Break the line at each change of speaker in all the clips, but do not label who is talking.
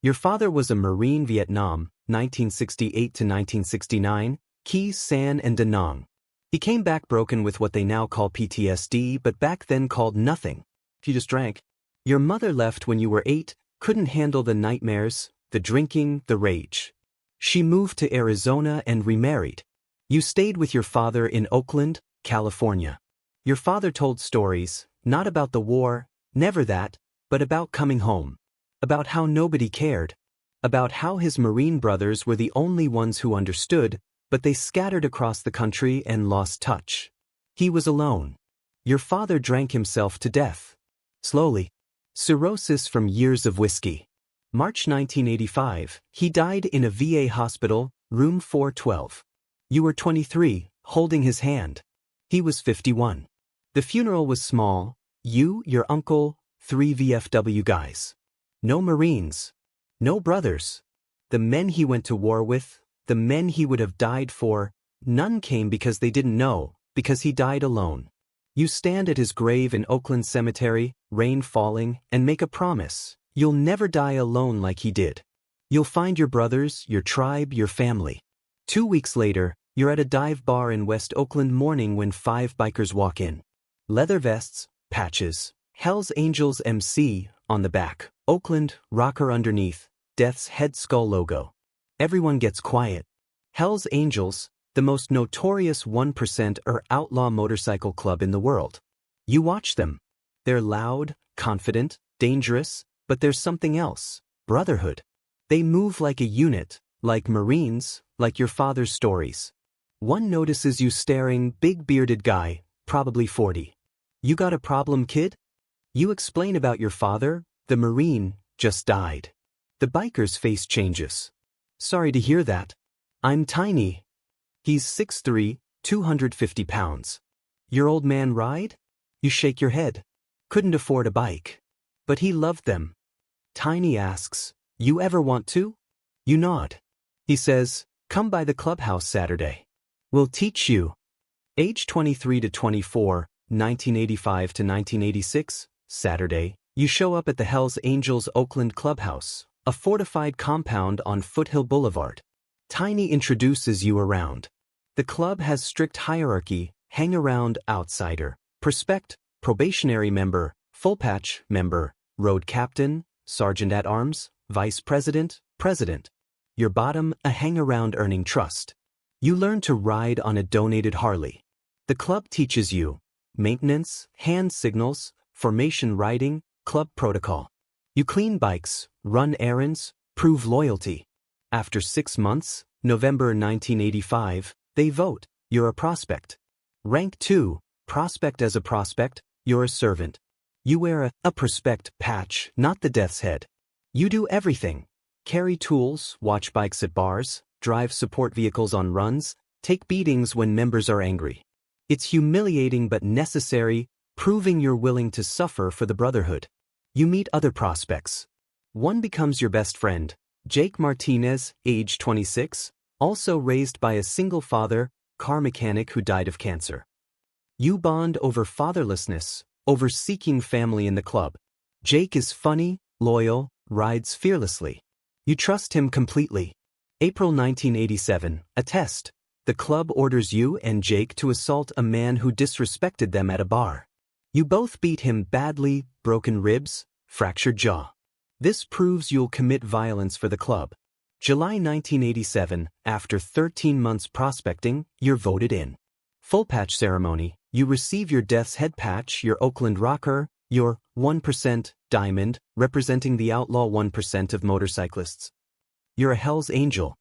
Your father was a Marine Vietnam, 1968 to 1969, Key, San and Da Nang. He came back broken with what they now call PTSD but back then called nothing. He just drank. Your mother left when you were 8, couldn't handle the nightmares, the drinking, the rage. She moved to Arizona and remarried. You stayed with your father in Oakland, California. Your father told stories, not about the war, never that, but about coming home. About how nobody cared. About how his Marine brothers were the only ones who understood, but they scattered across the country and lost touch. He was alone. Your father drank himself to death. Slowly. Cirrhosis from years of whiskey. March 1985, he died in a VA hospital, room 412. You were 23, holding his hand. He was 51. The funeral was small, you, your uncle, 3 VFW guys. No Marines. No brothers. The men he went to war with, the men he would have died for, none came because they didn't know, because he died alone. You stand at his grave in Oakland Cemetery, rain falling, and make a promise. You'll never die alone like he did. You'll find your brothers, your tribe, your family. 2 weeks later, you're at a dive bar in West Oakland morning when 5 bikers walk in. Leather vests, patches, Hell's Angels MC on the back, Oakland, rocker underneath, Death's head skull logo. Everyone gets quiet. Hell's Angels, the most notorious 1% or outlaw motorcycle club in the world. You watch them. They're loud, confident, dangerous, but there's something else. Brotherhood. They move like a unit, like Marines, like your father's stories. One notices you staring, big bearded guy, probably 40. You got a problem, kid? You explain about your father, the Marine, just died. The biker's face changes. Sorry to hear that. I'm tiny. He's 6'3", 250 pounds. Your old man ride? You shake your head. Couldn't afford a bike. But he loved them. Tiny asks, you ever want to? You nod. He says, come by the clubhouse Saturday. We'll teach you. Age 23 to 24, 1985 to 1986, Saturday, you show up at the Hells Angels Oakland Clubhouse, a fortified compound on Foothill Boulevard. Tiny introduces you around. The club has strict hierarchy, hang around, outsider, prospect, probationary member, full patch, member, road captain, sergeant at arms, vice president, president. Your bottom, a hang around earning trust. You learn to ride on a donated Harley. The club teaches you maintenance, hand signals, formation riding, club protocol. You clean bikes, run errands, prove loyalty. After 6 months, November 1985, they vote. You're a prospect. Rank 2, prospect. As a prospect, you're a servant. You wear a prospect patch, not the death's head. You do everything. Carry tools, watch bikes at bars, drive support vehicles on runs, take beatings when members are angry. It's humiliating but necessary, proving you're willing to suffer for the Brotherhood. You meet other prospects. One becomes your best friend, Jake Martinez, age 26, also raised by a single father, car mechanic who died of cancer. You bond over fatherlessness, over seeking family in the club. Jake is funny, loyal, rides fearlessly. You trust him completely. April 1987, a test. The club orders you and Jake to assault a man who disrespected them at a bar. You both beat him badly, broken ribs, fractured jaw. This proves you'll commit violence for the club. July 1987, after 13 months prospecting, you're voted in. Full patch ceremony, you receive your death's head patch, your Oakland rocker, your 1% diamond, representing the outlaw 1% of motorcyclists. You're a Hell's Angel.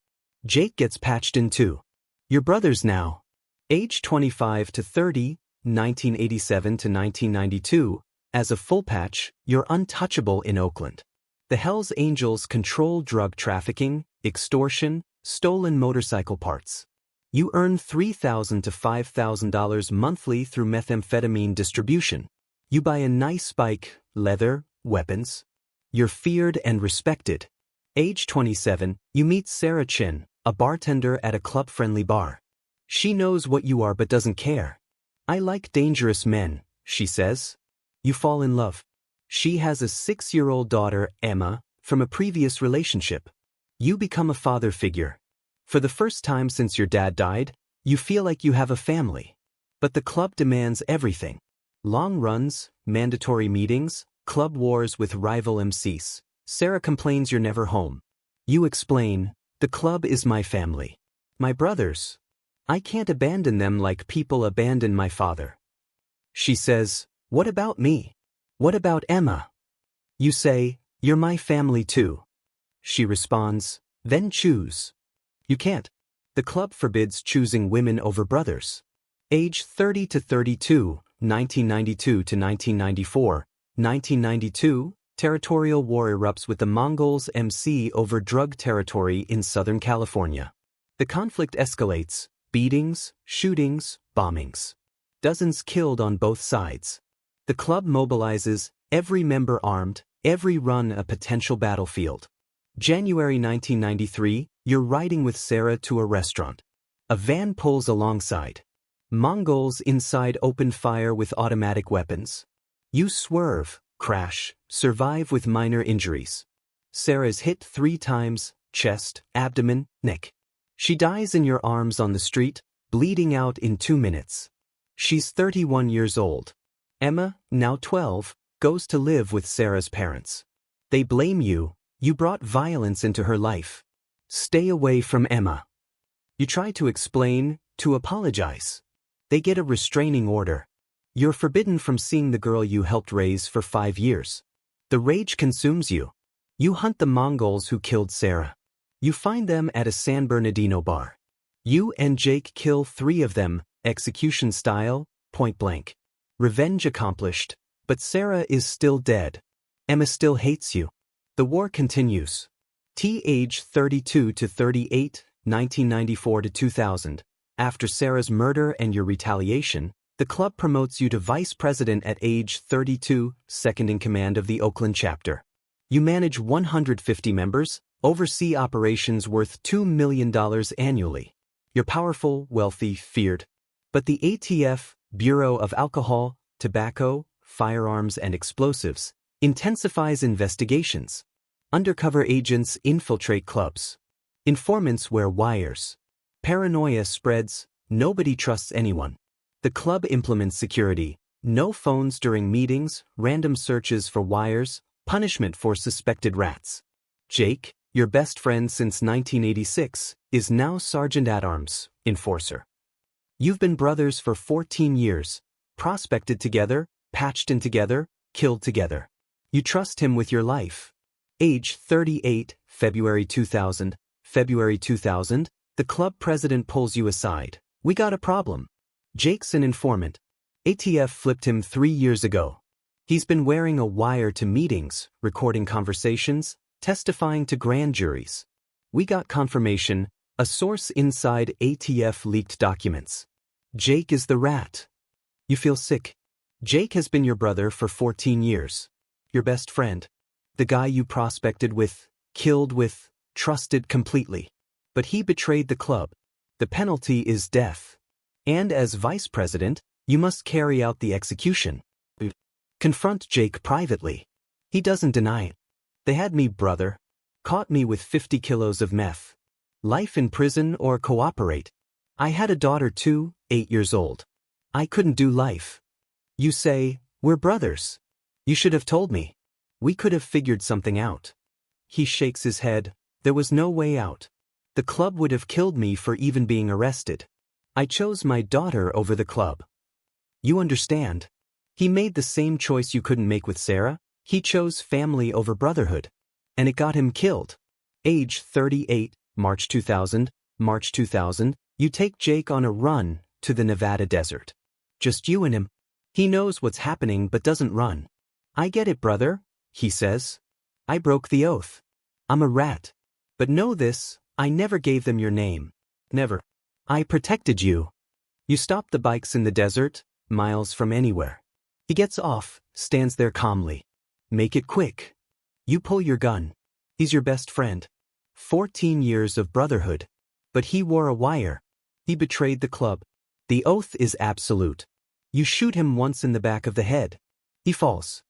Jake gets patched in too. You're brothers now. Age 25 to 30, 1987 to 1992, as a full patch, you're untouchable in Oakland. The Hells Angels control drug trafficking, extortion, stolen motorcycle parts. You earn $3,000 to $5,000 monthly through methamphetamine distribution. You buy a nice bike, leather, weapons. You're feared and respected. Age 27, you meet Sarah Chin, a bartender at a club-friendly bar. She knows what you are but doesn't care. I like dangerous men, she says. You fall in love. She has a 6-year-old daughter, Emma, from a previous relationship. You become a father figure. For the first time since your dad died, you feel like you have a family. But the club demands everything. Long runs, mandatory meetings, club wars with rival MCs. Sarah complains you're never home. You explain, the club is my family. My brothers. I can't abandon them like people abandon my father. She says, what about me? What about Emma? You say, you're my family too. She responds, then choose. You can't. The club forbids choosing women over brothers. Age 30 to 32, 1992 to 1994, 1992, territorial war erupts with the Mongols MC over drug territory in Southern California. The conflict escalates, beatings, shootings, bombings. Dozens killed on both sides. The club mobilizes, every member armed, every run a potential battlefield. January 1993, you're riding with Sarah to a restaurant. A van pulls alongside. Mongols inside open fire with automatic weapons. You swerve, crash, survive with minor injuries. Sarah's hit 3 times, chest, abdomen, neck. She dies in your arms on the street, bleeding out in 2 minutes. She's 31 years old. Emma, now 12, goes to live with Sarah's parents. They blame you. You brought violence into her life. Stay away from Emma. You try to explain, to apologize. They get a restraining order. You're forbidden from seeing the girl you helped raise for 5 years. The rage consumes you. You hunt the Mongols who killed Sarah. You find them at a San Bernardino bar. You and Jake kill 3 of them, execution style, point blank. Revenge accomplished, but Sarah is still dead. Emma still hates you. The war continues. Age 32 to 38, 1994 to 2000. After Sarah's murder and your retaliation, the club promotes you to vice president at age 32, second in command of the Oakland chapter. You manage 150 members, oversee operations worth $2 million annually. You're powerful, wealthy, feared. But the ATF, Bureau of Alcohol, Tobacco, Firearms and Explosives, intensifies investigations. Undercover agents infiltrate clubs. Informants wear wires. Paranoia spreads, nobody trusts anyone. The club implements security, no phones during meetings, random searches for wires, punishment for suspected rats. Jake, your best friend since 1986, is now Sergeant-at-Arms, enforcer. You've been brothers for 14 years, prospected together, patched in together, killed together. You trust him with your life. Age 38, February 2000. February 2000, the club president pulls you aside. We got a problem. Jake's an informant. ATF flipped him 3 years ago. He's been wearing a wire to meetings, recording conversations, testifying to grand juries. We got confirmation, a source inside ATF leaked documents. Jake is the rat. You feel sick. Jake has been your brother for 14 years. Your best friend. The guy you prospected with, killed with, trusted completely. But he betrayed the club. The penalty is death. And as vice president, you must carry out the execution. Confront Jake privately. He doesn't deny it. They had me, brother. Caught me with 50 kilos of meth. Life in prison or cooperate. I had a daughter too, 8 years old. I couldn't do life. You say, we're brothers. You should have told me. We could have figured something out. He shakes his head. There was no way out. The club would have killed me for even being arrested. I chose my daughter over the club. You understand? He made the same choice you couldn't make with Sarah. He chose family over brotherhood. And it got him killed. Age 38, March 2000. March 2000, you take Jake on a run to the Nevada desert. Just you and him. He knows what's happening but doesn't run. I get it, brother, he says. I broke the oath. I'm a rat. But know this, I never gave them your name. Never. I protected you. You stopped the bikes in the desert, miles from anywhere. He gets off, stands there calmly. Make it quick. You pull your gun. He's your best friend. 14 years of brotherhood. But he wore a wire. He betrayed the club. The oath is absolute. You shoot him once in the back of the head. He falls.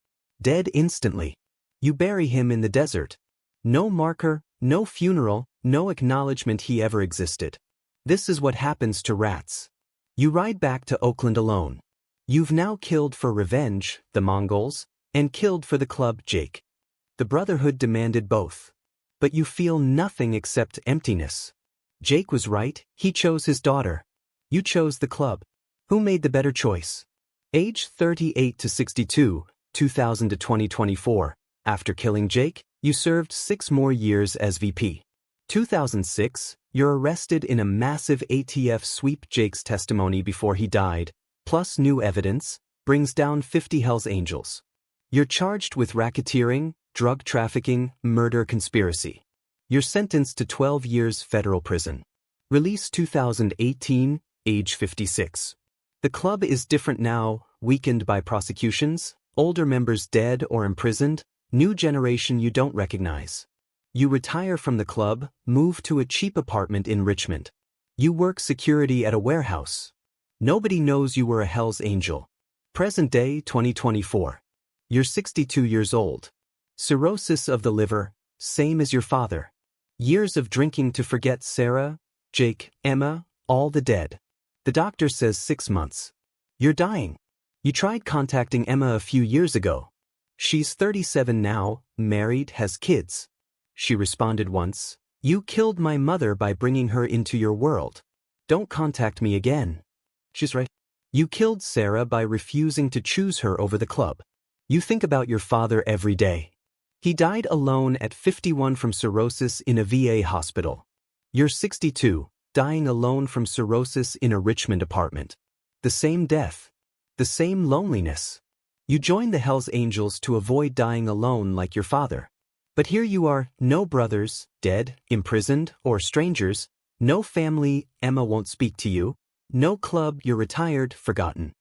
Dead instantly. You bury him in the desert. No marker, no funeral, no acknowledgement he ever existed. This is what happens to rats. You ride back to Oakland alone. You've now killed for revenge, the Mongols, and killed for the club, Jake. The Brotherhood demanded both. But you feel nothing except emptiness. Jake was right, he chose his daughter. You chose the club. Who made the better choice? Age 38 to 62, 2000 to 2024. After killing Jake, you served 6 more years as VP. 2006, you're arrested in a massive ATF sweep. Jake's testimony before he died, plus new evidence, brings down 50 Hells Angels. You're charged with racketeering, drug trafficking, murder conspiracy. You're sentenced to 12 years federal prison. Release 2018, age 56. The club is different now, weakened by prosecutions, older members dead or imprisoned, new generation you don't recognize. You retire from the club, move to a cheap apartment in Richmond. You work security at a warehouse. Nobody knows you were a Hells Angel. Present day 2024. You're 62 years old. Cirrhosis of the liver, same as your father. Years of drinking to forget Sarah, Jake, Emma, all the dead. The doctor says 6 months. You're dying. You tried contacting Emma a few years ago. She's 37 now, married, has kids. She responded once, "You killed my mother by bringing her into your world. Don't contact me again." She's right. You killed Sarah by refusing to choose her over the club. You think about your father every day. He died alone at 51 from cirrhosis in a VA hospital. You're 62, dying alone from cirrhosis in a Richmond apartment. The same death. The same loneliness. You joined the Hells Angels to avoid dying alone like your father. But here you are, no brothers, dead, imprisoned, or strangers, no family, Emma won't speak to you, no club, you're retired, forgotten.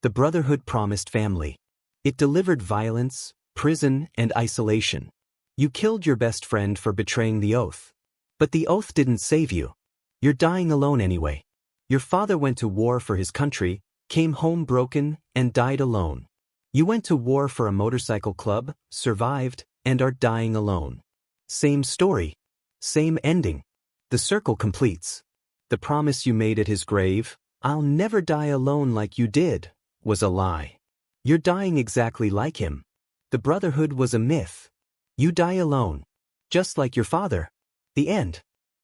The Brotherhood promised family. It delivered violence, prison, and isolation. You killed your best friend for betraying the oath. But the oath didn't save you. You're dying alone anyway. Your father went to war for his country, came home broken, and died alone. You went to war for a motorcycle club, survived, and are dying alone. Same story. Same ending. The circle completes. The promise you made at his grave, "I'll never die alone like you did," was a lie. You're dying exactly like him. The Brotherhood was a myth. You die alone. Just like your father. The end.